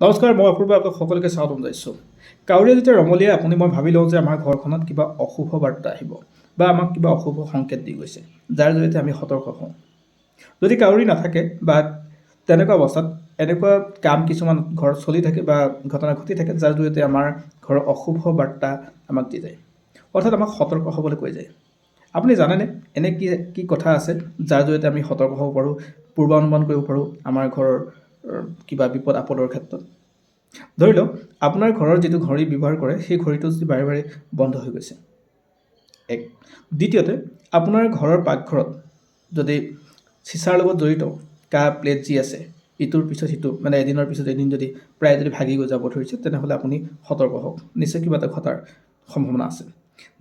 নমস্কাৰ, মই অপূৰ্ব আপোনাক সকলোকে স্বাগতম জনাইছোঁ। কাউৰীয়ে যেতিয়া ৰমলিয়াই আপুনি মই ভাবি লওঁ যে আমাৰ ঘৰখনত কিবা অশুভ বাৰ্তা আহিব বা আমাক কিবা অশুভ সংকেত দি গৈছে, যাৰ জৰিয়তে আমি সতৰ্ক হওঁ। যদি কাউৰী নাথাকে বা তেনেকুৱা অৱস্থাত এনেকুৱা কাম কিছুমান ঘৰত চলি থাকে বা ঘটনা ঘটি থাকে, যাৰ জৰিয়তে আমাৰ ঘৰৰ অশুভ বাৰ্তা আমাক দি যায়, অৰ্থাৎ আমাক সতৰ্ক হ'বলৈ কৈ যায়। আপুনি জানেনে এনে কি কি কথা আছে যাৰ জৰিয়তে আমি সতৰ্ক হ'ব পাৰোঁ, পূৰ্বানুমান কৰিব পাৰোঁ আমাৰ ঘৰৰ কিবা বিপদ আপদৰ ক্ষেত্ৰত? ধৰি লওক আপোনাৰ ঘৰৰ যিটো ঘড়ী ব্যৱহাৰ কৰে সেই ঘড়ীটো যদি বাৰে বাৰে বন্ধ হৈ গৈছে, এক। দ্বিতীয়তে, আপোনাৰ ঘৰৰ পাকঘৰত যদি চিচাৰ লগত জড়িত কাপ প্লেট যি আছে, ইটোৰ পিছত সিটো মানে এদিনৰ পিছত এদিন যদি প্ৰায় যদি ভাগি গৈ যাব ধৰিছে, তেনেহ'লে আপুনি সতৰ্ক হওক, নিশ্চয় কিবা এটা ঘটাৰ সম্ভাৱনা আছে।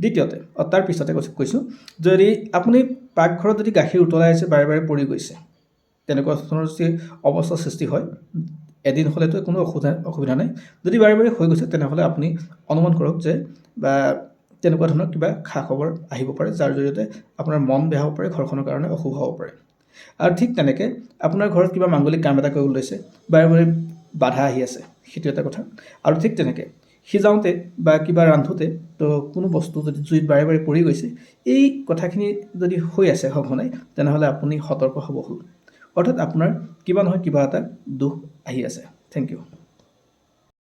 দ্বিতীয়তে, তাৰ পিছতে কৈছোঁ, যদি আপুনি পাকঘৰত যদি গাখীৰ উতলাই আছে বাৰে বাৰে পৰি গৈছে, তেনেকুৱা ধৰণৰ যদি অৱস্থাৰ সৃষ্টি হয়, এদিন হ'লেতো কোনো অসুবিধা নাই। যদি বাৰে বাৰে হৈ গৈছে, তেনেহ'লে আপুনি অনুমান কৰক যে বা তেনেকুৱা ধৰণৰ কিবা খা খবৰ আহিব পাৰে, যাৰ জৰিয়তে আপোনাৰ মন বেয়া হ'ব পাৰে, ঘৰখনৰ কাৰণে অশুভ হ'ব পাৰে। আৰু ঠিক তেনেকৈ আপোনাৰ ঘৰত কিবা মাংগলিক কাম এটা কৰিবলৈ লৈছে, বাৰে বাৰে বাধা আহি আছে, সেইটো এটা কথা। আৰু ঠিক তেনেকৈ সিজাওঁতে বা কিবা ৰান্ধোতে তো কোনো বস্তু যদি জুইত বাৰে বাৰে পৰি গৈছে, এই কথাখিনি যদি হৈ আছে সঘনাই, তেনেহ'লে আপুনি সতৰ্ক হ'ব হ'ল, অৰ্থাৎ আপোনাৰ কিবা নহয় কিবা এটা দোষ আহি আছে। Thank U.